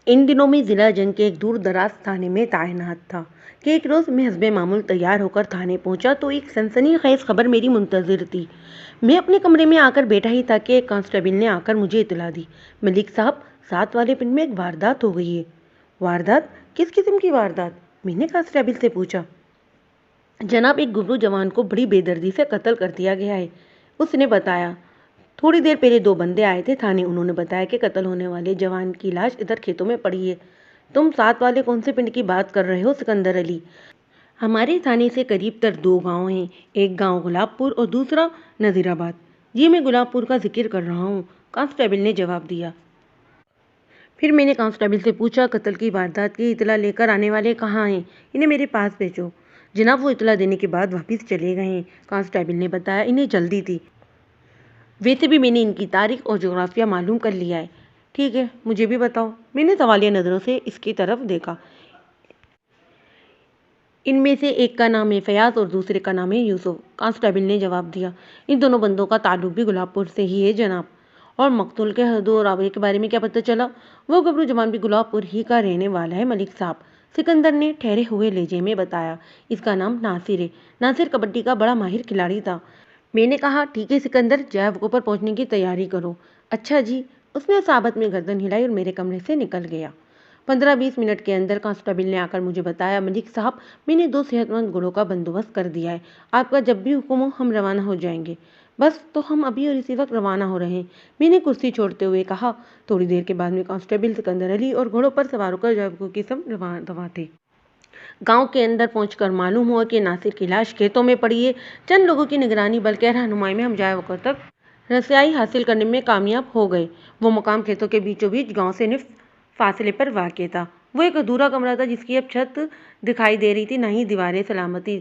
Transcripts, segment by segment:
ان دنوں میں ضلع جنگ کے ایک دور دراز تھانے میں تعینات تھا کہ ایک روز میں حسب معمول تیار ہو کر تھانے پہنچا تو ایک سنسنی خیز خبر میری منتظر تھی۔ میں اپنے کمرے میں آ کر بیٹھا ہی تھا کہ ایک کانسٹیبل نے آ کر مجھے اطلاع دی، ملک صاحب 7 والے پنڈ میں ایک واردات ہو گئی ہے۔ واردات؟ کس قسم کی واردات؟ میں نے کانسٹیبل سے پوچھا۔ جناب، ایک گبرو جوان کو بڑی بے دردی سے قتل کر دیا گیا ہے، اس نے بتایا۔ تھوڑی دیر پہلے 2 بندے آئے تھے تھانے، انہوں نے بتایا کہ قتل ہونے والے جوان کی لاش ادھر کھیتوں میں پڑی ہے۔ تم 7 والے کون سے پنڈ کی بات کر رہے ہو سکندر علی؟ ہمارے تھانے سے قریب تر 2 گاؤں ہیں، ایک گاؤں گلاب پور اور دوسرا نذیر آباد۔ جی میں گلاب پور کا ذکر کر رہا ہوں، کانسٹیبل نے جواب دیا۔ پھر میں نے کانسٹیبل سے پوچھا، قتل کی واردات کی اطلاع لے کر آنے والے کہاں ہیں؟ انہیں میرے پاس بھیجو۔ جناب، وہ اطلاع دینے کے بعد واپس چلے گئے ہیں، کانسٹیبل نے بتایا۔ انہیں جلدی تھی، ویسے بھی میں نے ان کی تاریخ اور جغرافیہ معلوم کر لیا ہے۔ ٹھیک ہے، مجھے بھی بتاؤ۔ میں نے سوالیہ نظروں سے اس کی طرف دیکھا۔ ان میں سے ایک کا نام ہے فیاض اور دوسرے کا نام ہے یوسف، کانسٹیبل نے جواب دیا۔ ان دونوں بندوں کا تعلق بھی گلاب پور سے ہی ہے جناب۔ اور مقتول کے حدود اور آبائی کے بارے میں کیا پتہ چلا؟ وہ گبرو جوان بھی گلاب پور ہی کا رہنے والا ہے ملک صاحب، سکندر نے ٹھہرے ہوئے لہجے میں بتایا۔ اس کا نام ناصر ہے۔ ناصر کبڈی کا بڑا ماہر کھلاڑی تھا۔ میں نے کہا، ٹھیک ہے سکندر، جے وقوع پر پہنچنے کی تیاری کرو۔ اچھا جی، اس نے صابت میں گردن ہلائی اور میرے کمرے سے نکل گیا۔ 15-20 منٹ کے اندر کانسٹیبل نے آ کر مجھے بتایا، ملک صاحب میں نے 2 صحت مند گھوڑوں کا بندوبست کر دیا ہے، آپ کا جب بھی حکم ہو ہم روانہ ہو جائیں گے۔ بس تو ہم ابھی اور اسی وقت روانہ ہو رہے ہیں، میں نے کرسی چھوڑتے ہوئے کہا۔ تھوڑی دیر کے بعد میں کانسٹیبل سکندر علی اور گھوڑوں پر سوار ہو کر جے وقوع کی سمت رواں تھے۔ گاؤں کے اندر پہنچ کر معلوم ہوا کہ ناصر کی لاش کھیتوں میں پڑی ہے۔ چند لوگوں کی نگرانی بلکہ رہنمائی میں ہم جے وقوع تک رسائی حاصل کرنے میں کامیاب ہو گئے۔ وہ مقام کھیتوں کے بیچوں بیچ گاؤں سے نصف فاصلے پر واقع تھا۔ وہ ایک ادھورا کمرہ تھا جس کی اب چھت دکھائی دے رہی تھی، نہ ہی دیواریں سلامتی۔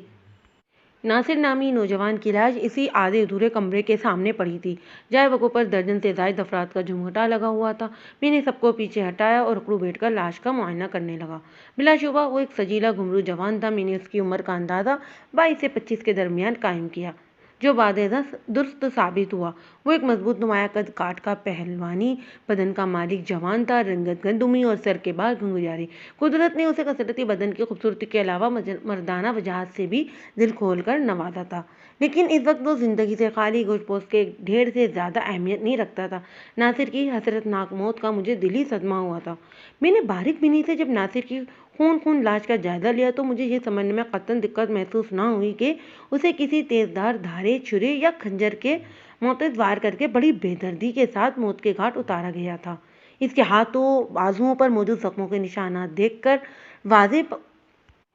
ناصر نامی نوجوان کی لاش اسی آدھے ادھورے کمرے کے سامنے پڑی تھی۔ جے وقوع پر درجن سے زائد افراد کا جھمگٹا لگا ہوا تھا۔ میں نے سب کو پیچھے ہٹایا اور اکڑو بیٹھ کر لاش کا معائنہ کرنے لگا۔ بلا شبہ وہ ایک سجیلا گھمرو جوان تھا۔ میں نے اس کی عمر کا اندازہ 22 سے 25 کے درمیان قائم کیا، جو بعد ازاں درست ثابت ہوا۔ وہ ایک مضبوط نمایاں قد کاٹ کا پہلوانی بدن کا مالک جوان تھا۔ رنگت گندمی اور سر کے بال گھنگریارے۔ قدرت نے اسے کثرتی بدن کی خوبصورتی کے علاوہ مردانہ وجاہت سے بھی دل کھول کر نوازا تھا، لیکن اس وقت وہ زندگی سے خالی گوشت پوست کے ایک ڈھیر سے زیادہ اہمیت نہیں رکھتا تھا۔ ناصر کی حسرتناک موت کا مجھے دلی صدمہ ہوا تھا۔ میں نے باریک بینی سے جب ناصر کی خون لاش کا جائزہ لیا تو مجھے یہ سمجھنے میں قطعاً دقت محسوس نہ ہوئی کہ اسے کسی تیزدھار دھارے، چھرے یا خنجر کے ماتحت وار کر کے بڑی بے دردی کے ساتھ موت کے گھاٹ اتارا گیا تھا۔ اس کے ہاتھوں، بازوؤں پر موجود زخموں کے نشانات دیکھ کر واضح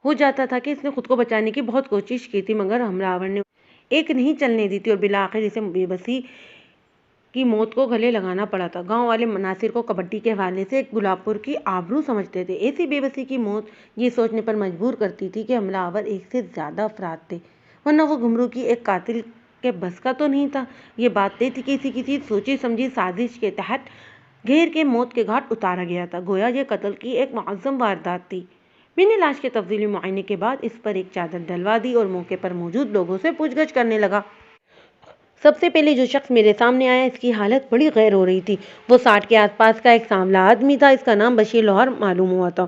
ہو جاتا تھا کہ اس نے خود کو بچانے کی بہت کوشش کی تھی، مگر حملہ آور نے ایک نہیں چلنے دی تھی اور بالآخر اسے بے بسی کی موت کو گلے لگانا پڑا تھا۔ گاؤں والے ناصر کو کبڈی کے حوالے سے گلاب پور کی آبرو سمجھتے تھے۔ ایسی بے بسی کی موت یہ سوچنے پر مجبور کرتی تھی کہ حملہ آور ایک سے زیادہ افراد تھے، ورنہ وہ گھمرو کی ایک قاتل کے بس کا تو نہیں تھا۔ یہ بات طے تھی کہ اسے کسی سوچی سمجھی سازش کے تحت گھیر کے موت کے گھاٹ اتارا گیا تھا، گویا یہ قتل کی ایک معظم واردات تھی۔ میں نے لاش کے تفصیلی معائنے کے بعد اس پر ایک چادر ڈلوا دی اور موقع پر موجود لوگوں سے پوچھ گچھ کرنے لگا۔ سب سے پہلے جو شخص میرے سامنے آیا، اس کی حالت بڑی غیر ہو رہی تھی۔ وہ 60 کے آس پاس کا ایک سانولا آدمی تھا۔ اس کا نام بشیر لوہار معلوم ہوا تھا۔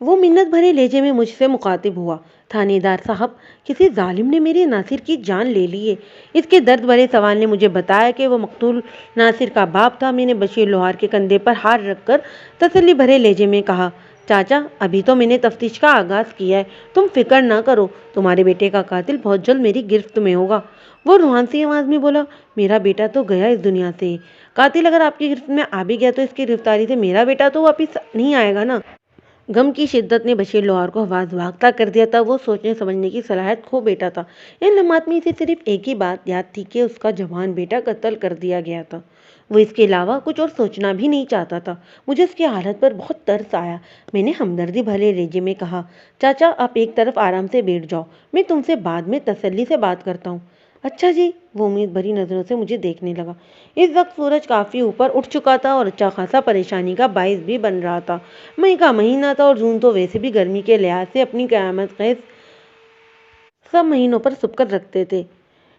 وہ منت بھرے لہجے میں مجھ سے مخاطب ہوا، تھانے دار صاحب، کسی ظالم نے میرے ناصر کی جان لے لی ہے۔ اس کے درد بھرے سوال نے مجھے بتایا کہ وہ مقتول ناصر کا باپ تھا۔ میں نے بشیر لوہار کے کندھے پر ہاتھ رکھ کر تسلی بھرے لہجے میں کہا، چاچا، ابھی تو میں نے تفتیش کا آغاز کیا ہے، تم فکر نہ کرو، تمہارے بیٹے کا قاتل بہت جلد میری گرفت میں ہوگا۔ وہ روحان سی آواز میں بولا، میرا بیٹا تو گیا اس دنیا سے، قاتل اگر آپ کی گرفت میں آ بھی گیا تو اس کی گرفتاری سے میرا بیٹا تو واپس نہیں آئے گا نا۔ غم کی شدت نے بشیر لوہار کو حواس واختہ کر دیا تھا۔ وہ سوچنے سمجھنے کی صلاحیت کھو بیٹھا تھا۔ ان لمحات میں اسے صرف ایک ہی بات یاد تھی کہ اس کا جوان بیٹا قتل کر دیا گیا تھا۔ وہ اس کے علاوہ کچھ اور سوچنا بھی نہیں چاہتا تھا۔ مجھے اس کی حالت پر بہت ترس آیا۔ میں نے ہمدردی بھرے لہجے میں کہا، چاچا، آپ ایک طرف آرام سے بیٹھ جاؤ، میں تم سے بعد میں تسلی سے بات کرتا ہوں۔ اچھا جی۔ وہ امید بھری نظروں سے مجھے دیکھنے لگا۔ اس وقت سورج کافی اوپر اٹھ چکا تھا اور اچھا خاصا پریشانی کا باعث بھی بن رہا تھا۔ مئی کا مہینہ تھا اور جون تو ویسے بھی گرمی کے لحاظ سے اپنی قیامت خیز سب مہینوں پر سبقت رکھتے تھے۔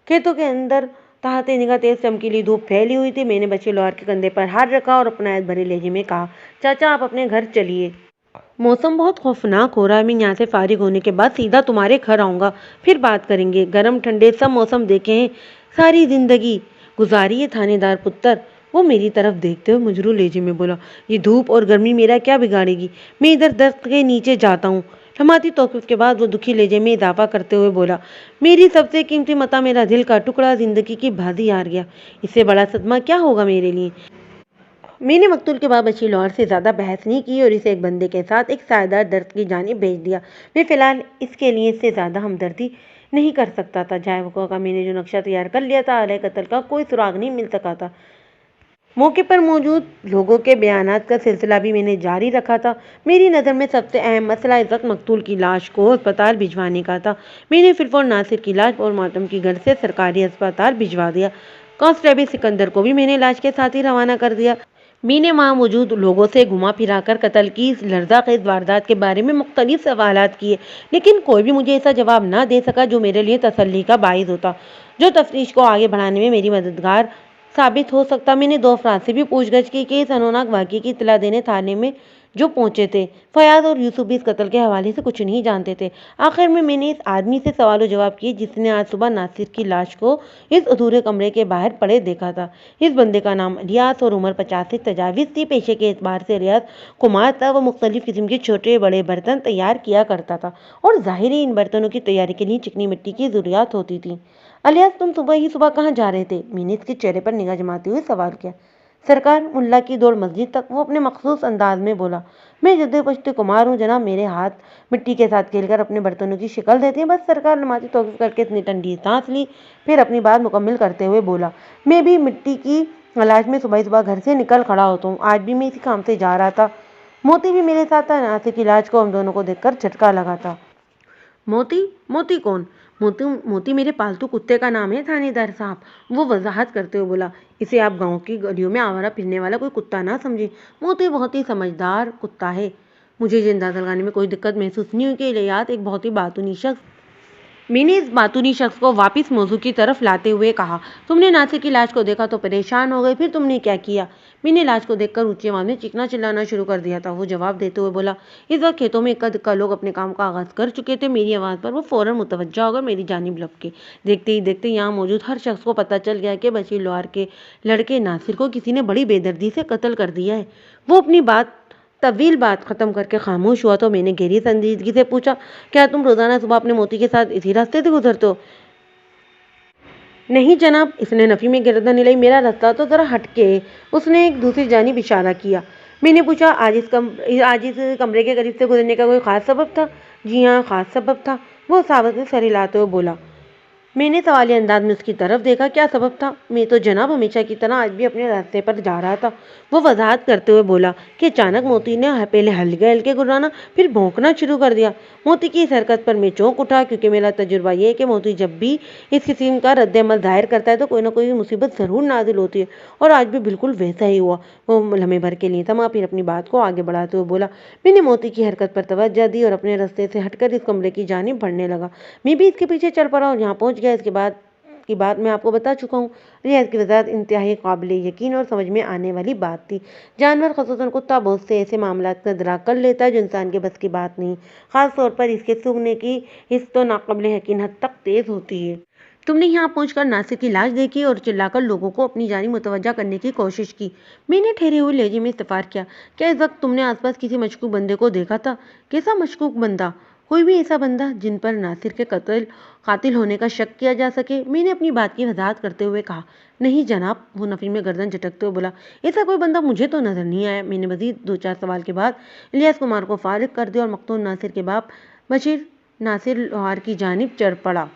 کھیتوں کے اندر तहाते निगाह तेज चमकीली धूप फैली हुई थी। मैंने बशीर लोहार के कंधे पर हाथ रखा और अपना भरे लहजे में कहा, चाचा आप अपने घर चलिए, मौसम बहुत खौफनाक हो रहा है। मैं यहाँ से फारिग होने के बाद सीधा तुम्हारे घर आऊँगा, फिर बात करेंगे। गर्म ठंडे सब मौसम देखे हैं, सारी जिंदगी गुजारी है थानेदार पुत्र। वो मेरी तरफ देखते हुए मुजरू लहजे में बोला, ये धूप और गर्मी मेरा क्या बिगाड़ेगी, मैं इधर दरख्त के नीचे जाता हूँ। थमाती तौकीफ के बाद वो दुखी लहजे में इजाफा करते हुए बोला, मेरी सबसे कीमती मता, मेरा दिल का टुकड़ा जिंदगी की बाजी हार गया, इससे बड़ा सदमा क्या होगा मेरे लिए। मैंने मकतूल के बाद बशीर लोहार से ज़्यादा बहस नहीं की और इसे एक बंदे के साथ एक सायेदार दर्द की जानिब भेज दिया। मैं फ़िलहाल इसके लिए इससे ज़्यादा हमदर्दी नहीं कर सकता था। जाए वक़्त का मैंने जो नक्शा तैयार कर लिया था, आले कत्ल का कोई सुराग नहीं मिल सका था। मौके पर मौजूद लोगों के बयानात का सिलसिला भी मैंने जारी रखा था। मेरी नज़र में सबसे अहम मसला इस वक्त मकतूल की लाश को अस्पताल भिजवाने का था। मैंने फिलफौर नासिर की लाश और मातम की घर से सरकारी अस्पताल भिजवा दिया। कांस्टेबल सिकंदर को भी मैंने लाश के साथ ही रवाना कर दिया। मैंने वहाँ मौजूद लोगों से घुमा फिरा कर कत्ल की इस लर्ज़ाखेज़ वारदात के बारे में मुख्तलिफ सवालात किए, लेकिन कोई भी मुझे ऐसा जवाब ना दे सका जो मेरे लिए तसल्ली का बाइस होता, जो तफ्तीश को आगे बढ़ाने में मेरी मददगार साबित हो सकता। मैंने दो अफराद से भी पूछगछ की कि इस अनोनाक वाक़ये की इत्तला देने थाने में जो पहुंचे थे, फयाज और यूसुफ भी इस कत्ल के हवाले से कुछ नहीं जानते थे। आखिर में मैंने इस आदमी से सवाल जवाब किए जिसने आज सुबह नासिर की लाश को इस अधूरे कमरे के बाहर पड़े देखा था। इस बंदे का नाम रियाज और उम्र 50 से तजाविज़ थी। पेशे के एतबार से रियाज कुम्हार था। वह मुख्तलिफ किस्म के छोटे बड़े बर्तन तैयार किया करता था और ज़ाहिर इन बर्तनों की तैयारी के लिए चिकनी मिट्टी की ज़रूरियात होती थी। अलियास तुम सुबह कहाँ जा रहे थे, मैंने इसके चेहरे पर निगाह जमाते हुए सवाल किया। सरकार, मुल्ला की दौड़ मस्जिद तक, वो अपने मखसूस अंदाज में बोला। मैं जद्दे पश्ते कुमार हूँ जनाब, मेरे हाथ मिट्टी के साथ खेलकर अपने बर्तनों की शक्ल देते हैं। बस सरकार, नमाज़ी तौकीफ करके इतनी ठंडी सांस ली, फिर अपनी बात मुकम्मल करते हुए बोला, मैं भी मिट्टी की तलाश में सुबह सुबह घर से निकल खड़ा होता हूँ। आज भी मैं इसी काम से जा रहा था। मोती भी मेरे साथ था। नासिर की लाश को हम दोनों को देखकर झटका लगा था। मोती? मोती कौन? मोती मोती मेरे पालतू कुत्ते का नाम है थानेदार साहब, वो वजाहत करते हुए बोला। इसे आप गांव की गलियों में आवारा फिरने वाला कोई कुत्ता ना समझे। मोती बहुत ही समझदार कुत्ता है। मुझे ये अंदाजा लगाने में कोई दिक्कत महसूस नहीं हुई कि इलियास एक बहुत ही बातूनी शख्स। मैंने इस बातूनी शख्स को वापस मौजू की तरफ लाते हुए कहा, तुमने नासिर की लाश को देखा तो परेशान हो गए, फिर तुमने क्या किया? मैंने लाश को देखकर ऊंची आवाज में चीखना चिल्लाना शुरू कर दिया था। वो जवाब देते हुए बोला, इस वक्त खेतों में इक्का दुक्का लोग अपने काम का आगाज कर चुके थे। मेरी आवाज़ पर वो फौरन मुतवज्जा होकर मेरी जानिब लपके। देखते ही देखते यहाँ मौजूद हर शख्स को पता चल गया कि बशीर लोहार के लड़के नासिर को किसी ने बड़ी बेदर्दी से कत्ल कर दिया है। वो अपनी तवील बात ख़त्म करके खामोश हुआ तो मैंने गहरी संजीदगी से पूछा, क्या तुम रोज़ाना सुबह अपने मोती के साथ इसी रास्ते से गुजरते हो? नहीं जनाब, इसने नफ़ी में गर्दन हिलाई, मेरा रास्ता तो ज़रा हटके है। उसने एक दूसरी जानिब इशारा किया। मैंने पूछा, आज इस कमरे के करीब से गुजरने का कोई ख़ास सबब था? जी हाँ, ख़ास सबब था, वो सावत से सर हिलाते हुए बोला। मैंने सवालिया अंदाज में उसकी तरफ देखा। क्या सबब था? मैं तो जनाब हमेशा की तरह आज भी अपने रास्ते पर जा रहा था, वो वजाहत करते हुए बोला कि अचानक मोती ने पहले हल्के हल्के गुर्राना, फिर भौंकना शुरू कर दिया। मोती की इस हरकत पर मैं चौंक उठा, क्योंकि मेरा तजुर्बा ये है कि मोती जब भी इस किस्म का रद्द-ए-अमल ज़ाहिर करता है तो कोई ना कोई मुसीबत ज़रूर नाजिल होती है, और आज भी बिल्कुल वैसा ही हुआ। वो लम्हे भर के लिए थमा, फिर अपनी बात को आगे बढ़ाते हुए बोला। मैंने मोती की हरकत पर तवज्जो दी और अपने रास्ते से हटकर इस कमरे की जानिब बढ़ने लगा। मैं भी इसके पीछे चल पड़ा और यहाँ पहुँच गया। इसके बाद की बात मैं आपको बता चुका हूँ। रियाज की वजाहत इंतहाई काबिल यकीन और समझ में आने वाली बात थी। जानवर ख़ुसूसन कुत्ता बहुत से ऐसे मामलात का इदराक कर लेता है जो इंसान के बस की बात नहीं। ख़ास तौर पर इसके सूंघने की हिस्स तो नाकाबिल यकीन हद तक तेज़ होती है। तुमने यहाँ पहुंचकर नासिर की लाश देखी और चिल्लाकर लोगों को अपनी जानिब मुतवज्जा करने की कोशिश की। मैंने ठहरे हुए लहजे में इस्तफार किया, क्या इस वक्त तुमने आसपास किसी मशकूक बंदे को देखा था? कैसा मशकूक बंदा? कोई भी ऐसा बंदा जिन पर नासिर के कातिल होने का शक किया जा सके? मैंने अपनी बात की वजाहत करते हुए कहा। नहीं जनाब, वो नफी में गर्दन झटकते हुए बोला, ऐसा कोई बंदा मुझे तो नजर नहीं आया। मैंने मजीद 2-4 सवाल के बाद इलियास कुमार को फारिग कर दिया और मकतूल नासिर के बाप बशीर नासिर लोहार की जानिब चढ़ पड़ा।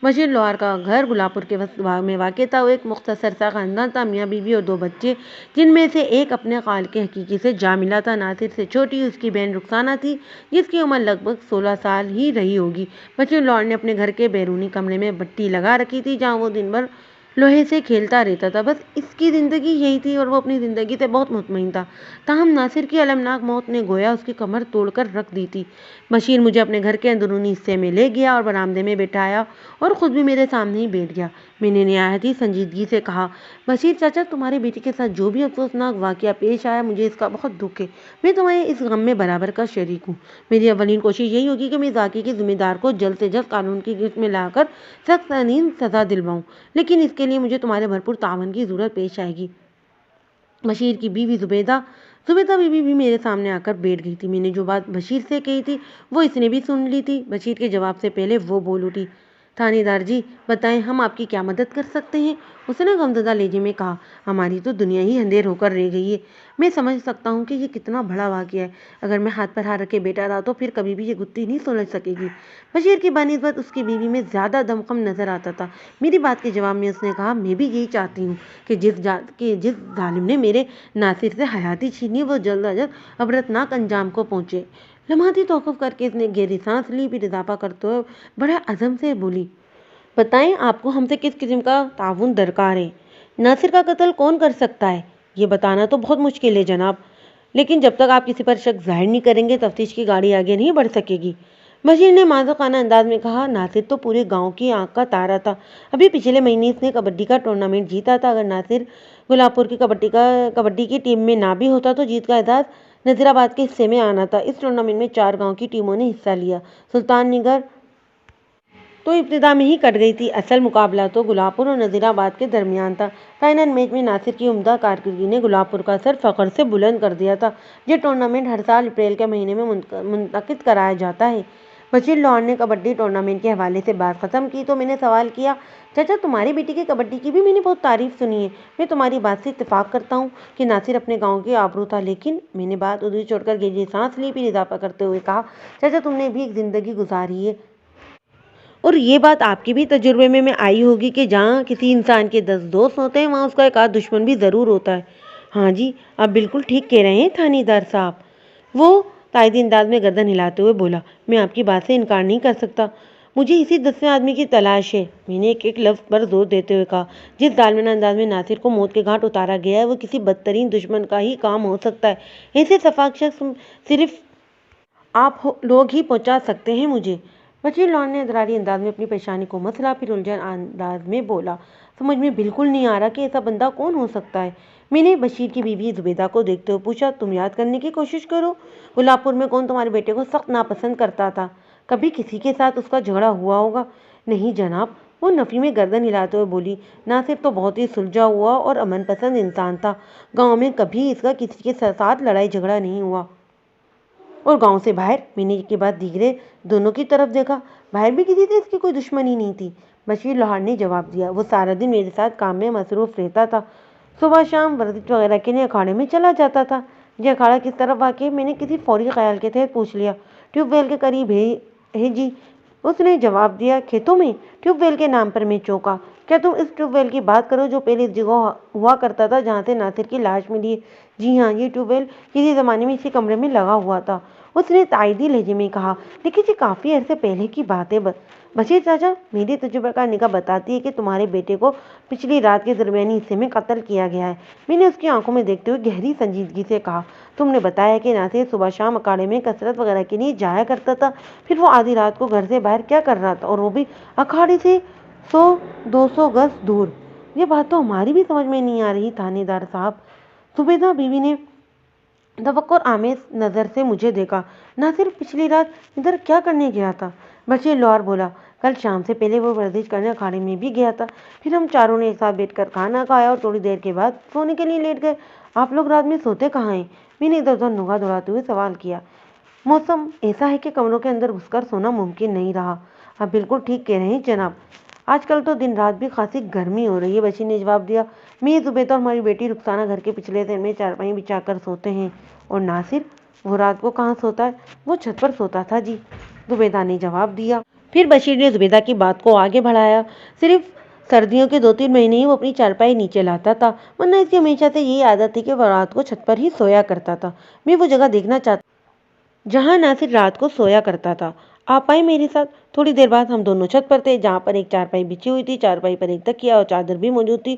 बशीर लोहार का घर गुलाबपुर के में वाक़ था। वो एक मुख्तसर सा ख़ानदान था, मियाँ बीवी और 2 बच्चे, जिनमें से एक अपने खालिक हकीकी से जा मिला था। नासिर से छोटी उसकी बहन रुखसाना थी, जिसकी उम्र लगभग 16 साल ही रही होगी। बशीर लोहार ने अपने घर के बैरूनी कमरे में भट्टी लगा रखी थी, जहाँ वो दिन भर लोहे से खेलता रहता था। बस इसकी ज़िंदगी यही थी और वो अपनी ज़िंदगी से बहुत मुतमईन था। ताहम नासिर की अलमनाक मौत ने गोया उसकी कमर तोड़कर रख दी थी। बशीर मुझे अपने घर के अंदरूनी हिस्से में ले गया और बरामदे में बैठाया और ख़ुद भी मेरे सामने ही बैठ गया। میں نے نہایت ہی سنجیدگی سے کہا، بشیر چاچا تمہارے بیٹے کے ساتھ جو بھی افسوسناک واقعہ پیش آیا مجھے اس کا بہت دکھ ہے۔ میں تمہارے اس غم میں برابر کا شریک ہوں۔ میری اولین کوشش یہی ہوگی کہ میں اس واقعے کے ذمہ دار کو جلد سے جلد قانون کی گرفت میں لا کر سخت ترین سزا دلواؤں، لیکن اس کے لیے مجھے تمہارے بھرپور تعاون کی ضرورت پیش آئے گی۔ بشیر کی بیوی زبیدہ بیوی بھی میرے سامنے آ کر بیٹھ گئی تھی۔ میں نے جو بات بشیر سے کہی تھی وہ اس نے بھی سن لی تھی۔ بشیر کے جواب سے پہلے وہ بول اٹھی، تھانے دار جی بتائیں ہم آپ کی کیا مدد کر سکتے ہیں؟ اس نے غمزدہ لہجے میں کہا، ہماری تو دنیا ہی اندھیر ہو کر رہ گئی ہے۔ میں سمجھ سکتا ہوں کہ یہ کتنا بڑا واقعہ ہے۔ اگر میں ہاتھ پر ہاتھ رکھے بیٹھا رہا تو پھر کبھی بھی یہ گتھی نہیں سلجھ سکے گی۔ بشیر کی بنسبت اس کی بیوی میں زیادہ دمخم نظر آتا تھا۔ میری بات کے جواب میں اس نے کہا، میں بھی یہی چاہتی ہوں کہ جس ظالم نے میرے ناصر سے حیاتی چھینی وہ جلد از جلد عبرتناک انجام کو پہنچے۔ لمحاتی توقف کر کے اس نے گہری سانس لی، پھر اضافہ کرتے ہوئے بڑے عزم سے بولی، بتائیں آپ کو ہم سے کس قسم کا تعاون درکار ہے؟ ناصر کا قتل کون کر سکتا ہے یہ بتانا تو بہت مشکل ہے جناب، لیکن جب تک آپ کسی پر شک ظاہر نہیں کریں گے تفتیش کی گاڑی آگے نہیں بڑھ سکے گی۔ بشیر نے معذوقانہ انداز میں کہا، ناصر تو پورے گاؤں کی آنکھ کا تارا تھا۔ ابھی پچھلے مہینے اس نے کبڈی کا ٹورنامنٹ جیتا تھا۔ اگر ناصر گلاب پور کی کبڈی کی ٹیم میں نہ بھی ہوتا تو جیت کا اعزاز نذیر آباد کے حصے میں آنا تھا۔ اس ٹورنامنٹ میں 4 گاؤں کی ٹیموں نے حصہ لیا۔ سلطان نگر تو ابتدا میں ہی کٹ گئی تھی۔ اصل مقابلہ تو گلاب پور اور نذیر آباد کے درمیان تھا۔ فائنل میچ میں ناصر کی عمدہ کارکردگی نے گلاب پور کا سر فخر سے بلند کر دیا تھا۔ یہ ٹورنامنٹ ہر سال اپریل کے مہینے میں منعقد کرایا جاتا ہے۔ بشیر لاہور نے کبڈی ٹورنامنٹ کے حوالے سے بات ختم کی تو میں نے سوال کیا، چاچا تمہاری بیٹی کی کبڈی کی بھی میں نے بہت تعریف سنی ہے۔ میں تمہاری بات سے اتفاق کرتا ہوں کہ ناصر اپنے گاؤں کی آبرو تھا، لیکن میں نے بات ادھوری چھوڑ کر گہری سانس لی، پھر اضافہ کرتے ہوئے کہا، چاچا تم نے بھی ایک زندگی گزاری ہے اور یہ بات آپ کے بھی تجربے میں آئی ہوگی کہ جہاں کسی انسان کے 10 دوست ہوتے ہیں وہاں اس کا ایک آدھ دشمن بھی ضرور ہوتا ہے۔ ہاں جی آپ بالکل ٹھیک کہہ رہے ہیں تھانے دار صاحب، وہ تائیدی انداز میں گردن ہلاتے ہوئے بولا، میں آپ کی بات سے انکار نہیں کر سکتا۔ مجھے اسی 10ویں آدمی کی تلاش ہے۔ میں نے ایک لفظ پر زور دیتے ہوئے کہا، جس ظالمانہ انداز میں ناصر کو موت کے گھاٹ اتارا گیا ہے وہ کسی بدترین دشمن کا ہی کام ہو سکتا ہے۔ ایسے شفاق شخص صرف آپ لوگ ہی پہنچا سکتے ہیں مجھے۔ بشیر لاہور نے اضطراری انداز میں اپنی پریشانی کو مسلا، پھر الجھن انداز میں بولا، سمجھ میں بالکل نہیں آ رہا کہ ایسا بندہ کون ہو سکتا ہے۔ میں نے بشیر کی بیوی زبیدہ کو دیکھتے ہوئے پوچھا، تم یاد کرنے کی کوشش کرو، گلاب پور میں کون تمہارے بیٹے کو سخت ناپسند کرتا تھا؟ کبھی کسی کے ساتھ اس کا جھگڑا ہوا ہوگا؟ نہیں جناب، وہ نفی میں گردن ہلاتے ہوئے بولی، ناصر تو بہت ہی سلجھا ہوا اور امن پسند انسان تھا۔ گاؤں میں کبھی اس کا کسی کے ساتھ لڑائی جھگڑا نہیں ہوا۔ اور گاؤں سے باہر؟ میں نے کے بعد دیگرے دونوں کی طرف دیکھا، باہر بھی کسی سے اس کی کوئی دشمنی نہیں تھی۔ بشیر لاہور نے جواب دیا، وہ سارا دن میرے ساتھ کام میں مصروف رہتا تھا، صبح شام ورزش وغیرہ کے لیے اکھاڑے میں چلا جاتا تھا۔ یہ اکھاڑا کس طرف واقع ہے؟ میں نے کسی فوری خیال کے تحت پوچھ لیا۔ ٹیوب ویل کے قریب ہے جی، اس نے جواب دیا۔ کھیتوں میں؟ ٹیوب ویل کے نام پر میں چونکا، کیا تم اس ٹیوب ویل کی بات کرو جو پہلے اس جگہ ہوا کرتا تھا جہاں سے ناصر کی لاش ملی ہے؟ جی ہاں، یہ ٹیوب ویل کسی زمانے میں اسی کمرے میں لگا ہوا تھا، اس نے تائیدی لہجے میں کہا، لیکن یہ کافی عرصے پہلے کی بات ہے۔ بشیر چاچا میری تجربہ کار نگاہ بتاتی ہے کہ تمہارے بیٹے کو پچھلی رات کے درمیانی حصے میں قتل کیا گیا ہے۔ میں نے اس کی آنکھوں میں دیکھتے ہوئے گہری سنجیدگی سے کہا، تم نے بتایا کہ ناصر صبح شام اکھاڑے میں کسرت وغیرہ کے لیے جایا کرتا تھا، پھر وہ آدھی رات کو گھر سے باہر کیا کر رہا تھا اور وہ بھی اکھاڑے سے 100-200 گز دور؟ یہ بات تو ہماری بھی سمجھ میں نہیں آ رہی تھانے دار صاحب۔ زبیدہ بیوی نے توقع آمیز نظر سے مجھے دیکھا، ناصر پچھلی رات ادھر کیا کرنے گیا تھا؟ بشیر لاہور بولا، کل شام سے پہلے وہ ورزش کرنے اکھاڑے میں بھی گیا تھا، پھر ہم چاروں نے ایک ساتھ بیٹھ کر کھانا کھایا اور تھوڑی دیر کے بعد سونے کے لیے لیٹ گئے۔ آپ لوگ رات میں سوتے کہاں ہیں؟ میں نے ادھر ادھر نگاہ دوڑاتے ہوئے سوال کیا۔ موسم ایسا ہے کہ کمروں کے اندر گھس کر سونا ممکن نہیں رہا۔ آپ بالکل ٹھیک کہہ رہے ہیں جناب، آج کل تو دن رات بھی خاصی گرمی ہو رہی ہے، بشیر نے جواب دیا۔ میں، زبیدہ اور ہماری بیٹی رخسانہ گھر کے پچھلے حصے میں چارپائی بچھا کر سوتے ہیں۔ اور ناصر؟ وہ رات کو کہاں سوتا ہے؟ وہ چھت پر سوتا تھا جی، زبیدہ نے جواب دیا۔ پھر بشیر نے زبیدہ کی بات کو آگے بڑھایا، صرف سردیوں کے 2-3 مہینے ہی وہ اپنی چارپائی نیچے لاتا تھا، ورنہ اس کی ہمیشہ سے یہی عادت تھی کہ وہ رات کو چھت پر ہی سویا کرتا تھا۔ میں وہ جگہ دیکھنا چاہتا جہاں ناصر رات کو سویا کرتا تھا۔ آپ آئے میرے ساتھ۔ تھوڑی دیر بعد ہم دونوں چھت پر تھے، جہاں پر ایک چارپائی بچھی ہوئی تھی، چارپائی پر ایک تکیہ اور چادر بھی موجود تھی،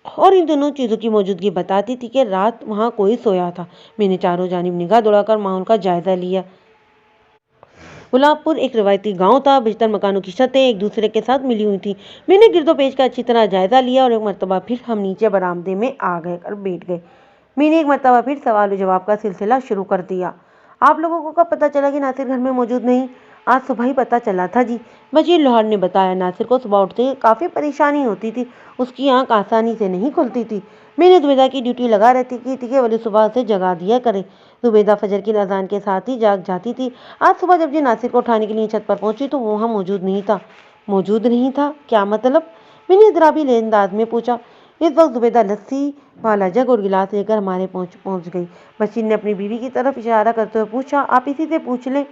اور ان دونوں چیزوں کی موجودگی بتاتی تھی کہ رات وہاں کوئی سویا تھا۔ میں نے چاروں جانب نگاہ دوڑا کر ماحول کا جائزہ لیا۔ गुलाब पुर एक रवायती गांव था। बेशतर मकानों की छतें एक दूसरे के साथ मिली हुई थी। मैंने गिरदो पेश का अच्छी तरह जायजा लिया और एक मरतबा फिर हम नीचे बरामदे में आ गए और बैठ गए। मैंने एक मरतबा फिर सवाल जवाब का सिलसिला शुरू कर दिया। आप लोगों को कब पता चला कि नासिर घर में मौजूद नहीं? आज सुबह ही पता चला था जी, बशीर लोहार ने बताया। नासिर को सुबह उठते काफ़ी परेशानी होती थी। उसकी आंख आसानी से नहीं खुलती थी। मैंने जुबैदा की ड्यूटी लगा रहती की थी कि वली सुबह से जगा दिया करे। जुबैदा फजर की अजान के साथ ही जाग जाती थी। आज सुबह जब जी नासिर को उठाने के लिए छत पर पहुंची तो वो वहाँ मौजूद नहीं था। मौजूद नहीं था क्या मतलब? मैंने इजराबी अंदाज में पूछा। इस वक्त जुबैदा लस्सी वाला जग और गिलास लेकर हमारे पहुंच गई। बशीर ने अपनी बीवी की तरफ इशारा करते हुए पूछा, आप इसी से पूछ लें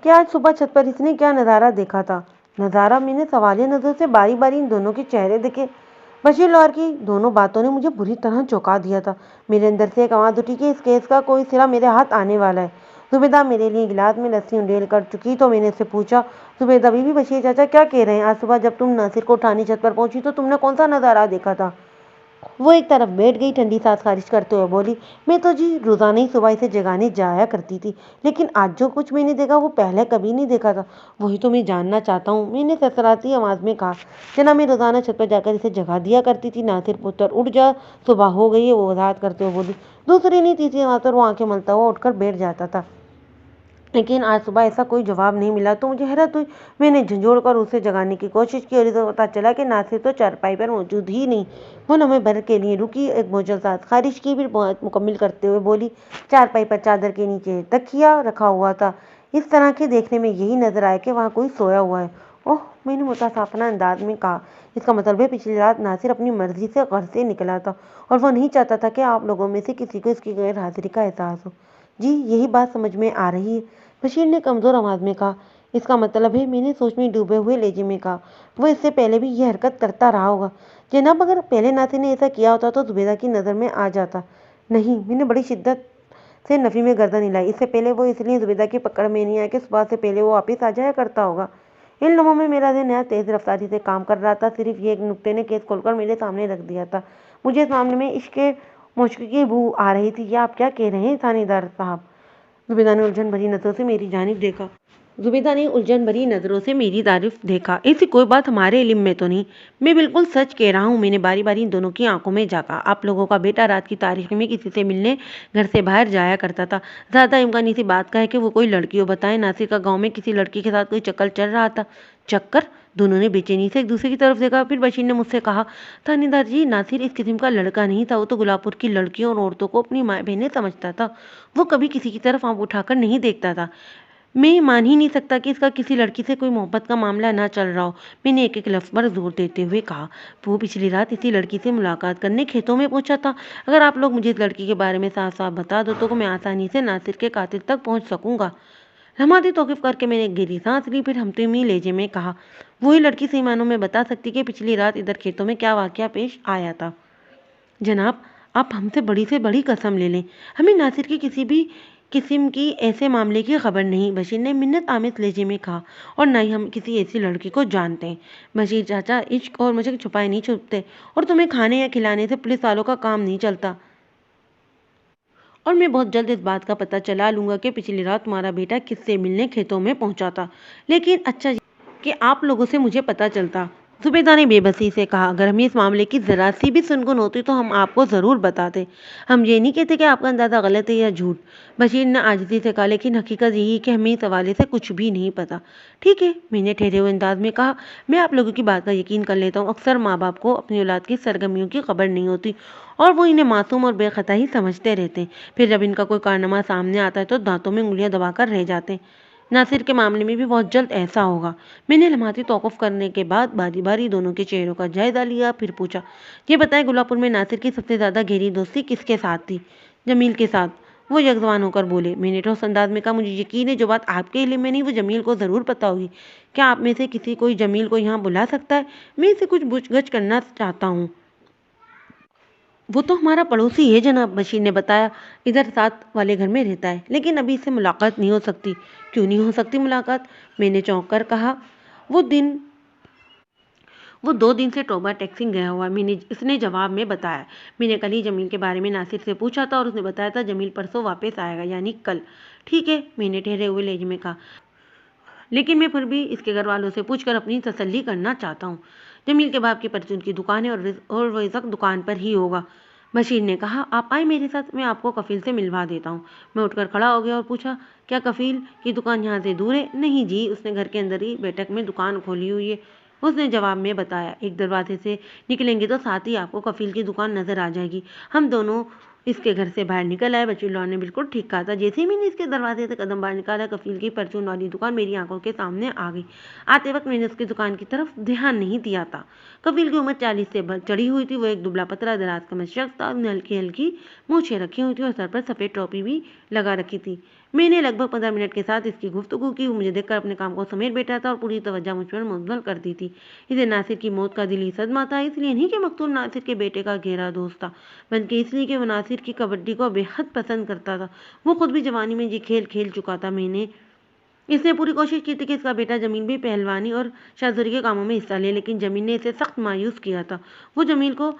कि आज सुबह छत पर इसने क्या नज़ारा देखा था। नज़ारा? मैंने सवालिया नज़र से बारी बारी इन दोनों के चेहरे देखे। बशीर लाहौर की दोनों बातों ने मुझे बुरी तरह चौंका दिया था। मेरे अंदर से एक आवाज़ उठी कि इस केस का कोई सिरा मेरे हाथ आने वाला है। जुबैदा मेरे लिए गिलास में लस्सी उंडेल कर चुकी तो मैंने उससे पूछा, जुबैदा बीबी, बशीर चाचा क्या कह रहे हैं? आज सुबह जब तुम नासिर को उठाने छत पर पहुंची तो तुमने कौन सा नज़ारा देखा था? वो एक तरफ बैठ गई, ठंडी सांस खारिज करते हुए बोली, मैं तो जी रोजाना ही सुबह इसे जगाने जाया करती थी, लेकिन आज जो कुछ मैंने देखा वो पहले कभी नहीं देखा था। वही तो मैं जानना चाहता हूँ, मैंने सरसराती आवाज में कहा। जना मैं रोजाना छत पर जाकर इसे जगा दिया करती थी। नासिर पुत्र उठ जा, सुबह हो गई है, वो वजाहत करते हुए बोली। दूसरी नहीं तीसरी आवाज पर वो आंखें मलता हुआ उठकर बैठ जाता था, लेकिन आज सुबह ऐसा कोई जवाब नहीं मिला तो मुझे हैरत हुई। मैंने झंझोड़ कर उसे जगाने की कोशिश की और इसे पता चला कि नासिर तो चारपाई पर मौजूद ही नहीं। वो लम्हे भर के लिए रुकी, एक बोझल सांस खारिज की, फिर बहुत मुकम्मल करते हुए बोली, चारपाई पर चादर के नीचे तकिया रखा हुआ था। इस तरह के देखने में यही नजर आया कि वहाँ कोई सोया हुआ है। ओह, मैंने मुतासाफना अंदाज में कहा, इसका मतलब है पिछली रात नासिर अपनी मर्जी से घर से निकला था और वो नहीं चाहता था कि आप लोगों में से किसी को इसकी गैर हाजिरी का एहसास हो। जी, यही बात समझ में आ रही है, बशीर ने कमज़ोर आवाज़ में कहा। इसका मतलब है? मैंने सोच में डूबे हुए लहजे में कहा। वो इससे पहले भी यह हरकत करता रहा होगा जनाब। अगर पहले नासिर ने ऐसा किया होता तो जुबैदा की नज़र में आ जाता। नहीं, मैंने बड़ी शिद्दत से नफ़ी में गर्दन हिलाई। इससे पहले वो इसलिए जुबैदा की पकड़ में नहीं आया कि सुबह से पहले वो वापिस आ जाया करता होगा। इन लम्हों में मेरा ज़हन नया तेज़ रफ्तारी से काम कर रहा था। सिर्फ ये एक नुक्ते ने केस खोलकर मेरे सामने रख दिया था। मुझे इस मामले में इश्क के मुश्क की बू आ रही थी। या आप क्या कह रहे हैं थानेदार साहब? जुबैदा ने उलझन भरी नजरों से मेरी जानिब देखा। जुबैदा ने उलझन भरी नज़रों से मेरी तारीफ देखा। ऐसी कोई बात हमारे इल्म में तो नहीं। मैं बिल्कुल सच कह रहा हूँ। मैंने बारी बारी इन दोनों की आंखों में झांका। आप लोगों का बेटा रात की तारीख में किसी से मिलने घर से बाहर जाया करता था। ज़्यादा इम्कानी सी बात का है कि वो कोई लड़की हो। बताएं, नासिर का गाँव में किसी लड़की के साथ कोई चक्कर चल रहा था। चक्कर? दोनों ने बेचैनी से एक दूसरे की तरफ देखा। फिर बशीर ने मुझसे कहा, थानेदार जी, नासिर इस किस्म का लड़का नहीं था। वो तो गुलाबपुर की लड़कियों और औरतों को अपनी माँ बहनें समझता था। वो कभी किसी की तरफ आंख उठाकर नहीं देखता था। मैं मान ही नहीं सकता कि इसका किसी लड़की से कोई मोहब्बत का मामला ना चल रहा हो। मैंने एक एक लफ्ज़ पर जोर देते हुए कहा, वो पिछली रात इसी लड़की से मुलाकात करने खेतों में पहुंचा था। अगर आप लोग मुझे इस लड़की के बारे में साफ साफ बता दो तो मैं आसानी से नासिर के कातिल तक पहुंच सकूंगा। लम्हाती तौकीफ करके मैंने गहरी सांस ली, फिर हमतमी लहजे में कहा, वही लड़की सही मानों में बता सकती कि पिछली रात इधर खेतों में क्या वाकया पेश आया था। जनाब, आप हमसे बड़ी से बड़ी कसम ले लें, हमें नासिर की किसी भी किस्म की ऐसे मामले की खबर नहीं, बशीर ने मिन्नत आमिज लहजे में कहा, और न ही हम किसी ऐसी लड़की को जानते हैं। बशीर चाचा, इश्क और मुझे छुपाए नहीं छुपते, और तुम्हें खाने या खिलाने से पुलिस वालों का काम नहीं चलता। और मैं बहुत जल्द इस बात का पता चला लूँगा कि पिछली रात तुम्हारा बेटा किससे मिलने खेतों में पहुँचा था। लेकिन अच्छा कि आप लोगों से मुझे पता चलता। जुबैदा ने बेबसी से कहा, अगर हमें इस मामले की ज़रा सी भी सुनगुन होती तो हम आपको ज़रूर बताते। हम ये नहीं कहते कि आपका अंदाज़ा गलत है या झूठ। बशीर ने आजिज़ी से कहा, लेकिन हकीकत यही है कि हमें इस हवाले से कुछ भी नहीं पता। ठीक है, मैंने ठहरे हुए अंदाज में कहा, मैं आप लोगों की बात का यकीन कर लेता हूँ। अक्सर माँ बाप को अपनी औलाद की सरगर्मियों की खबर नहीं होती और वो इन्हें मासूम और बेखता ही समझते रहते हैं। फिर जब इनका कोई कारनामा सामने आता है तो दांतों में उंगलियां दबाकर रह जाते हैं। नासिर के मामले में भी बहुत जल्द ऐसा होगा। मैंने लम्हाती तौक़ुफ़ करने के बाद बारी बारी दोनों के चेहरों का जायजा लिया, फिर पूछा, ये बताएं, गुलाबपुर में नासिर की सबसे ज़्यादा गहरी दोस्ती किसके साथ थी? जमील के साथ। वो यकजवान होकर बोले। मैंने ठोस अंदाज में कहा, मुझे यकीन है जो बात आपके इल्म में नहीं वो जमील को ज़रूर पता होगी। क्या आप में से किसी कोई जमील को यहाँ बुला सकता है? मैं इसे कुछ पूछगछ करना चाहता हूँ। वो तो हमारा पड़ोसी है जनाब, बशीर ने बताया। इधर साथ वाले घर में रहता है, लेकिन अभी इससे मुलाकात नहीं हो सकती। क्यों नहीं हो सकती मुलाकात? मैंने चौंक कर कहा। वो दिन वो 2 दिन से टोबा टैक्सिंग गया हुआ, मैंने इसने जवाब में बताया। मैंने कल ही जमील के बारे में नासिर से पूछा था और उसने बताया था जमील परसों वापस आएगा, यानी कल। ठीक है, मैंने ठहरे हुए लहजे में कहा। لیکن میں پھر بھی اس کے گھر والوں سے پوچھ کر اپنی تسلی کرنا چاہتا ہوں۔ جمیل کے باپ کی پرچون کی دکان ہے اور وہ رزق دکان پر ہی ہوگا۔ بشیر نے کہا، آپ آئیں میرے ساتھ، میں آپ کو کفیل سے ملوا دیتا ہوں۔ میں اٹھ کر کھڑا ہو گیا اور پوچھا، کیا کفیل کی دکان یہاں سے دور ہے؟ نہیں جی، اس نے گھر کے اندر ہی بیٹھک میں دکان کھولی ہوئی ہے، اس نے جواب میں بتایا۔ ایک دروازے سے نکلیں گے تو ساتھ ہی آپ کو کفیل کی دکان نظر آ جائے گی۔ ہم دونوں اس کے گھر سے باہر نکل آئے۔ بشیر لال نے بالکل ٹھیک کہا تھا۔ جیسے ہی میں نے اس کے دروازے سے قدم باہر نکالا، کفیل کی پرچون والی دکان میری آنکھوں کے سامنے آ گئی۔ آتے وقت میں نے اس کی دکان کی طرف دھیان نہیں دیا تھا۔ کفیل کی عمر 40 سے چڑھی ہوئی تھی۔ وہ ایک دبلا پتلا دراز قامت شخص تھا۔ اس نے ہلکی ہلکی مونچھیں رکھی ہوئی تھی اور سر پر سفید ٹوپی بھی لگا رکھی تھی۔ میں نے لگ بھگ 15 منٹ کے ساتھ اس کی گفتگو کی۔ وہ مجھے دیکھ کر اپنے کام کو سمیٹ بیٹھا تھا اور پوری توجہ مجھ پر منتقل کر دی تھی۔ اسے ناصر کی موت کا دلی صدمہ تھا، اس لیے نہیں کہ مقتول ناصر کے بیٹے کا گہرا دوست تھا، بلکہ اس لیے کہ وہ ناصر کی کبڈی کو بے حد پسند کرتا تھا۔ وہ خود بھی جوانی میں یہ کھیل کھیل چکا تھا۔ اس نے پوری کوشش کی تھی کہ اس کا بیٹا جمیل بھی پہلوانی اور شاہزوری کے کاموں میں حصہ لے، لیکن جمیل نے اسے سخت مایوس کیا تھا۔ وہ جمیل کو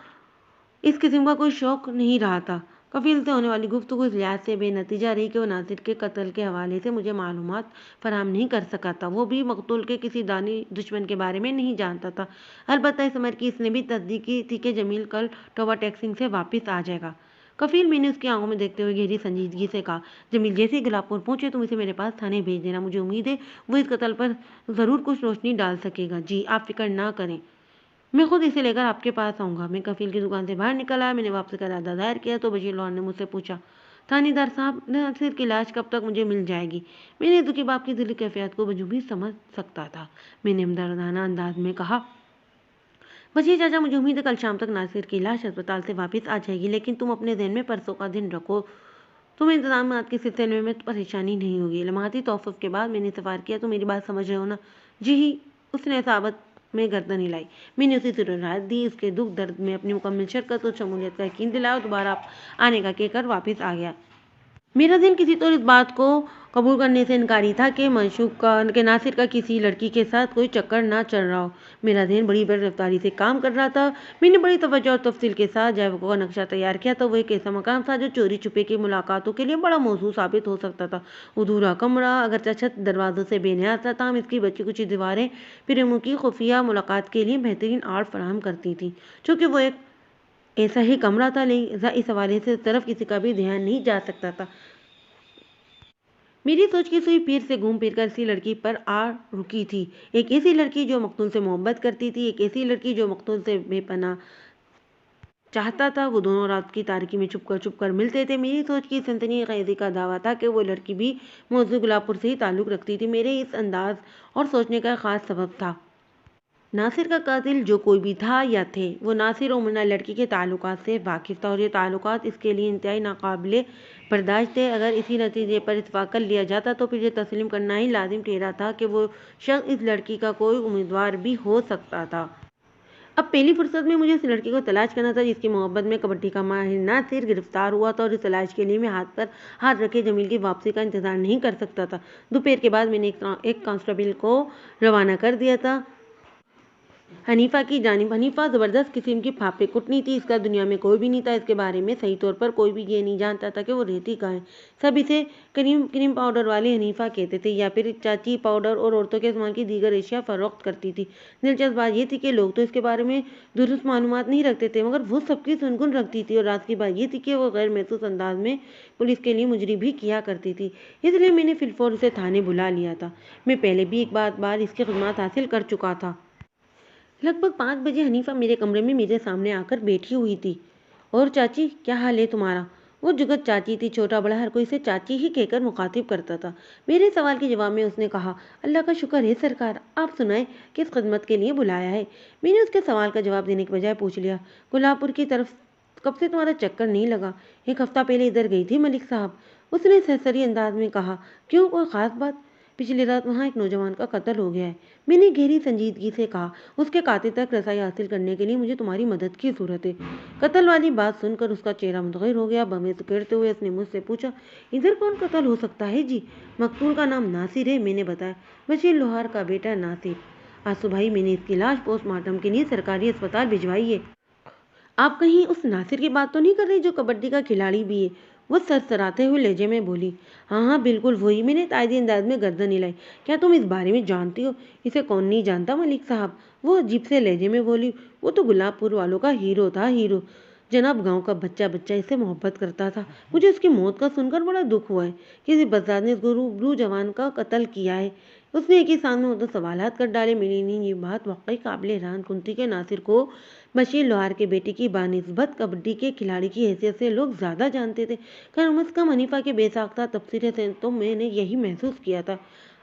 اس قسم کا کوئی شوق نہیں رہا تھا۔ کفیل سے ہونے والی گفتگو اس لحاظ سے بے نتیجہ رہی کہ وہ ناصر کے قتل کے حوالے سے مجھے معلومات فراہم نہیں کر سکا تھا۔ وہ بھی مقتول کے کسی دانی دشمن کے بارے میں نہیں جانتا تھا۔ البتہ اس امر کی اس نے بھی تصدیق کی تھی کہ جمیل کل ٹوبہ ٹیکسنگ سے واپس آ جائے گا۔ کفیل، میں نے اس کی آنکھوں میں دیکھتے ہوئے گہری سنجیدگی سے کہا، جمیل جیسے ہی گلاب پور پہنچے تم اسے میرے پاس تھانے بھیج دینا۔ مجھے امید ہے وہ اس قتل پر ضرور کچھ روشنی ڈال سکے گا۔ جی، آپ فکر نہ کریں، میں خود اسے لے کر آپ کے پاس آؤں گا۔ میں کفیل کی دکان سے باہر نکل آیا۔ میں نے واپسی کا ارادہ ظاہر کیا تو بشیر لال نے مجھ سے پوچھا، تھانے دار صاحب، ناصر کی لاش کب تک مجھے مل جائے گی؟ میں نے دکھی باپ کی دلی کیفیت کو بجو بھی سمجھ سکتا تھا۔ میں نے ہمدردانہ انداز میں کہا، بشیر چاچا، مجھے امید ہے کل شام تک ناصر کی لاش اسپتال سے واپس آ جائے گی، لیکن تم اپنے ذہن میں پرسوں کا دن رکھو، تمہیں انتظامات کے سلسلے میں پریشانی نہیں ہوگی۔ لمحاتی توقف کے بعد میں نے سوال کیا، تو میری بات سمجھ رہے ہو نا؟ جی، اس نے صحابت میں گردن ہلائی۔ میں نے اسے ضرور رعایت دی، اس کے دکھ درد میں اپنی مکمل شرکت اور شمولیت کا یقین دلایا اور دوبارہ آنے کا کہہ کر واپس آ گیا۔ میرا ذہن کسی طور اس بات کو قبول کرنے سے انکاری تھا کہ ناصر کا کسی لڑکی کے ساتھ کوئی چکر نہ چل رہا ہو۔ میرا ذہن بڑی رفتاری سے کام کر رہا تھا۔ میں نے بڑی توجہ اور تفصیل کے ساتھ جائیوکو کا نقشہ تیار کیا تھا۔ وہ ایک ایسا مقام تھا جو چوری چھپے کی ملاقاتوں کے لیے بڑا موزوں ثابت ہو سکتا تھا۔ ادھورا کمرہ، اگرچہ چھت دروازوں سے بے نیاز تھا، تاہم اس کی بچی کچی دیواریں پریموں کی خفیہ ملاقات کے لیے بہترین آڑ فراہم کرتی تھیں۔ چونکہ وہ ایک ایسا ہی کمرہ تھا، لہذا اس حوالے سے اس طرف کسی کا بھی دھیان نہیں جا سکتا تھا۔ میری سوچ کی سوئی پیر سے گھوم پھر کر اسی لڑکی پر آ رکی تھی۔ ایک ایسی لڑکی جو مقتول سے محبت کرتی تھی، ایک ایسی لڑکی جو مقتول سے بے پناہ چاہتا تھا۔ وہ دونوں رات کی تاریکی میں چھپ کر ملتے تھے۔ میری سوچ کی سنسنی خیزی کا دعویٰ تھا کہ وہ لڑکی بھی موضوع گلاب پور سے ہی تعلق رکھتی تھی۔ میرے اس انداز اور سوچنے کا ایک خاص سبب تھا۔ ناصر کا قاتل جو کوئی بھی تھا یا تھے، وہ ناصر اور منا لڑکی کے تعلقات سے واقف تھا، اور یہ تعلقات اس کے لیے انتہائی ناقابل برداشت تھے۔ اگر اسی نتیجے پر اتفاق کر لیا جاتا تو پھر یہ تسلیم کرنا ہی لازم ٹھہرا تھا کہ وہ شخص اس لڑکی کا کوئی امیدوار بھی ہو سکتا تھا۔ اب پہلی فرصت میں مجھے اس لڑکی کو تلاش کرنا تھا جس کی محبت میں کبڈی کا ماہر ناصر گرفتار ہوا تھا، اور اس تلاش کے لیے میں ہاتھ پر ہاتھ رکھے جمیل کی واپسی کا انتظار نہیں کر سکتا تھا۔ دوپہر کے بعد میں نے ایک کانسٹیبل کو روانہ کر دیا تھا حنیفہ کی جانب۔ حنیفہ زبردست قسم کی پھاپے کٹنی تھی۔ اس کا دنیا میں کوئی بھی نہیں تھا۔ اس کے بارے میں صحیح طور پر کوئی بھی یہ نہیں جانتا تھا کہ وہ رہتی کہاں ہے۔ سب اسے کریم پاؤڈر والی حنیفہ کہتے تھے، یا پھر چاچی پاؤڈر اور عورتوں کے استعمال کی دیگر اشیاء فروخت کرتی تھی۔ دلچسپ بات یہ تھی کہ لوگ تو اس کے بارے میں درست معلومات نہیں رکھتے تھے، مگر وہ سب کی سنگن رکھتی تھی، اور راز کی بات یہ تھی کہ وہ غیر محسوس انداز میں پولیس کے لیے مجری بھی کیا کرتی تھی۔ اس لیے میں نے فی الفور اسے تھانے بلا لیا تھا۔ میں پہلے بھی ایک بار اس کی خدمات حاصل کر چکا تھا۔ لگ بھگ 5 بجے حنیفہ میرے کمرے میں میرے سامنے آ کر بیٹھی ہوئی تھی۔ اور چاچی، کیا حال ہے تمہارا؟ وہ جگت چاچی تھی۔ چھوٹا بڑا ہر کوئی اسے چاچی ہی کہہ کر مخاطب کرتا تھا۔ میرے سوال کے جواب میں اس نے کہا، اللہ کا شکر ہے سرکار، آپ سنائیں کس خدمت کے لیے بلایا ہے؟ میں نے اس کے سوال کا جواب دینے کے بجائے پوچھ لیا، گلاب پور کی طرف کب سے تمہارا چکر نہیں لگا؟ 1 ہفتہ پہلے ادھر گئی تھی ملک صاحب، اس نے سرسری انداز میں کہا۔ کیوں، کوئی خاص بات؟ پچھلی رات وہاں ایک نوجوان کا قتل ہو گیا ہے، میں نے گہری سنجیدگی سے کہا۔ اس کے قاتل تک رسائی حاصل کرنے کے لیے مجھے تمہاری مدد کی ضرورت ہے۔ قتل والی بات سن کر اس کا چہرہ متغیر ہو گیا۔ بمیں سکیڑتے ہوئے اس نے مجھ سے پوچھا، ادھر کون قتل ہو سکتا ہے جی؟ مقتول کا نام ناصر ہے، میں نے بتایا، بشیر لوہار کا بیٹا ناصر۔ آج صبح ہی میں نے اس کی لاش پوسٹ مارٹم کے لیے سرکاری اسپتال بھجوائی ہے۔ آپ کہیں اس ناصر کی بات تو نہیں کر رہی جو کبڈی کا کھلاڑی بھی ہے؟ वो सरसराते हुए लहजे में बोली। हाँ हाँ बिल्कुल वही। मैंने तायदी अंदाज में गर्दन हिलाई। क्या तुम इस बारे में जानती हो? इसे कौन नहीं जानता मलिक साहब, वो अजीब से लहजे में बोली। वो तो गुलाबपुर वालों का हीरो था, हीरो। जनाब गांव का बच्चा बच्चा इससे मोहब्बत करता था। मुझे उसकी मौत का सुनकर बड़ा दुख हुआ है। किसी बज़ार ने गुरु जवान का कत्ल किया है। उसने एक ही सामने हो तो सवालात कर डाले। मेरी नहीं, ये बात वाकई काबिल हैरान कुन थी कि नासिर को बशीर लोहार के बेटे की बानिस्बत कबड्डी के खिलाड़ी की हैसियत से लोग ज़्यादा जानते थे। कम अज़ कम हनीफा के बेसाख्ता तबसरे से तो मैंने यही महसूस किया था।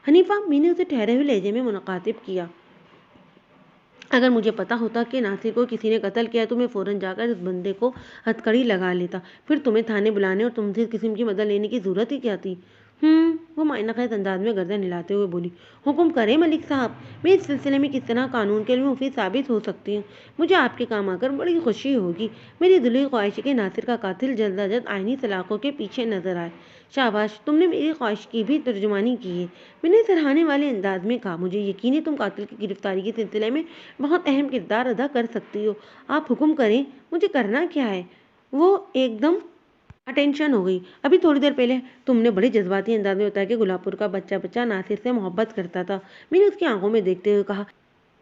हनीफा, मैंने उसे ठहरे हुए लहजे में मुखातिब किया। अगर मुझे पता होता कि नासिर को किसी ने कत्ल किया तो मैं फ़ौरन जाकर इस बंदे को हथकड़ी लगा लेता। फिर तुम्हें थाने बुलाने और तुमसे किस्म की मदद लेने की ज़रूरत ही क्या थी? वो मायना खैज अंदाज में गर्दन हिलाते हुए बोली। हुक्म करें मलिक साहब, मैं इस सिलसिले में किस तरह कानून के लिए मुफीद साबित हो सकती हूँ। मुझे आपके काम आकर बड़ी खुशी होगी। मेरी दिली ख्वाहिश है कि नासिर का कातिल जल्द अज जल्द आईनी सलाखों के पीछे नजर आए। शाबाश, तुमने मेरी ख्वाहिश की भी तर्जुमानी की है। मैंने सराहने वाले अंदाज में कहा। मुझे यकीन है तुम कातिल की गिरफ्तारी के सिलसिले में बहुत अहम किरदार अदा कर सकती हो। आप हुक्म करें, मुझे करना क्या है? वो एकदम अटेंशन हो गई। अभी थोड़ी देर पहले तुमने बड़े जज्बाती अंदाज में बताया कि गुलाबपुर का बच्चा बच्चा नासिर से मोहब्बत करता था। मैंने उसकी आंखों में देखते हुए कहा।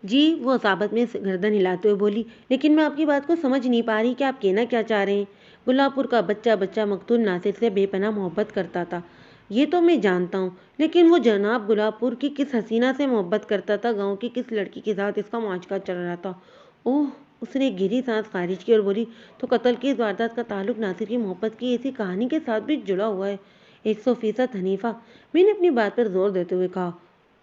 जी, वो असाबत में गर्दन हिलाते हुए बोली। लेकिन मैं आपकी बात को समझ नहीं पा रही कि आप कहना क्या चाह रहे हैं। गुलाबपुर का बच्चा बच्चा मकतूल नासिर से बेपनाह मोहब्बत करता था, ये तो मैं जानता हूँ। लेकिन वो जनाब गुलाबपुर की किस हसीना से मोहब्बत करता था, गाँव की किस लड़की के साथ इसका मुआशका चल रहा था? ओह, उसने एक गहरी सांस खारिज की और बोली। तो कत्ल की इस वारदात का ताल्लुक नासिर की मोहब्बत की ऐसी कहानी के साथ भी जुड़ा हुआ है। 100% हनीफा, मैंने अपनी बात पर जोर देते हुए कहा।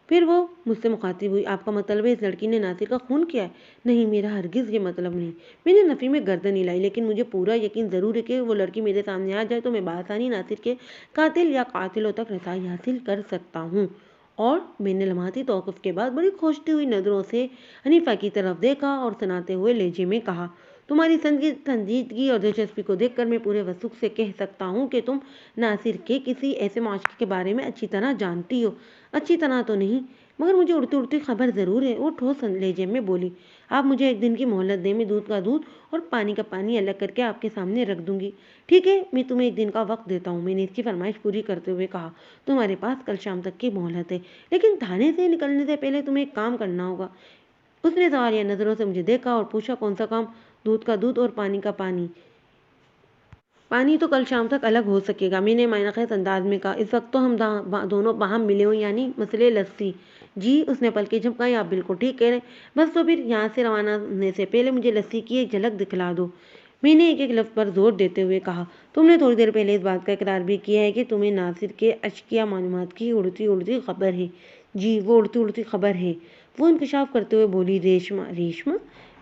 फिर वो मुझसे मुखातिब हुई। आपका मतलब है इस लड़की ने नासिर का खून किया है? नहीं, मेरा हरगिज़ ये मतलब नहीं। मैंने नफ़ी में गर्दन हिलाई। लेकिन मुझे पूरा यकीन ज़रूर है कि वो लड़की मेरे सामने आ जाए तो मैं बआसानी नासिर के कातिल या कातिलों तक रसाई हासिल कर सकता हूँ। और मैंने लम्हाती तौक़ुफ़ के बाद बड़ी खोजती हुई नज़रों से हनीफा की तरफ देखा और सुनाते हुए लहजे में कहा। तुम्हारी संजीदगी और दिलचस्पी को देखकर मैं पूरे वसूख से कह सकता हूँ कि तुम नासिर के किसी ऐसे माशरे के बारे में अच्छी तरह जानती हो। अच्छी तरह तो नहीं, मगर मुझे उड़ती उड़ती खबर ज़रूर है। वो ठोस लहजे में बोली। आप मुझे एक दिन की मोहलत दें, मैं दूध का दूध और पानी का पानी अलग करके आपके सामने रख दूंगी। ठीक है, मैं तुम्हें एक दिन का वक्त देता हूँ। मैंने इसकी फरमाइश पूरी करते हुए कहा। तुम्हारे पास कल शाम तक की मोहलत है, लेकिन थाने से निकलने से पहले तुम्हें एक काम करना होगा। उसने सवालिया नज़रों से मुझे देखा और पूछा। कौन सा काम? दूध का दूध और पानी का पानी। पानी तो कल शाम तक अलग हो सकेगा, मैंने मायनाख़ेज़ अंदाज में कहा। इस वक्त तो हम दोनों बाहम मिले हुए, यानी मसले लस्सी। जी, उसने पलकें झपकाई। आप बिल्कुल ठीक कह रहे हैं। बस तो फिर यहाँ से रवाना होने से पहले मुझे लस्सी की एक झलक दिखला दो। मैंने एक एक लफ्ज़ पर जोर देते हुए कहा। तुमने थोड़ी देर पहले इस बात का इकरार भी किया है कि तुम्हें नासिर के अशकिया मालूमात की उड़ती उड़ती खबर है। जी, वो उड़ती उड़ती खबर है। वो इंकशाफ करते हुए बोली। रेशमा? रेशमा?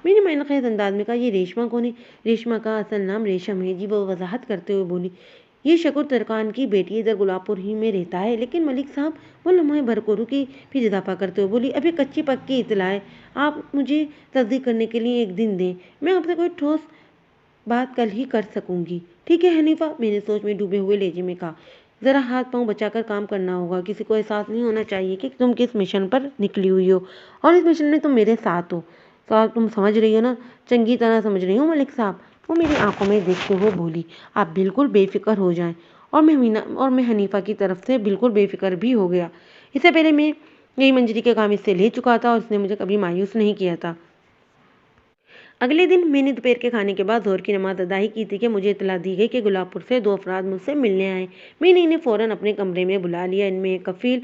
मैंने मायनाख़ेज़ अंदाज में कहा। ये रेशमा कौन है? रेशमा का असल नाम रेशम है जी, वो वजाहत करते हुए बोली। ये शकुर तरकान की बेटी इधर गुलाबपुर ही में रहता है। लेकिन मलिक साहब, वो लम्हे भर को रुकी, फिर इजाफा करते हुए बोली। अभी कच्ची पक्की इतला है, आप मुझे तस्दीक करने के लिए एक दिन दें। मैं आपसे कोई ठोस बात कल ही कर सकूंगी। ठीक है हनीफा, मैंने सोच में डूबे हुए लहजे में कहा। ज़रा हाथ पांव बचाकर काम करना होगा। किसी को एहसास नहीं होना चाहिए कि तुम किस मिशन पर निकली हुई हो, और इस मिशन में तुम मेरे साथ हो। तो तुम समझ रही हो ना? चंगी तरह समझ रही हूँ मलिक साहब, वो मेरी आंखों में देखते हुए बोली। आप बिल्कुल बेफिक्र हो जाएं। और मैं हनीफा की तरफ से बिल्कुल बेफिक्र भी हो गया। इससे पहले मैं यही मंजरी के काम इससे ले चुका था और उसने मुझे कभी मायूस नहीं किया था। अगले दिन मैंने दोपहर के खाने के बाद ज़ोहर की नमाज अदा ही की थी कि मुझे इतला दी गई कि गुलाबपुर से 2 अफराद मुझसे मिलने आए। मैंने इन्हें फ़ौरन अपने कमरे में बुला लिया। इनमें एक कफील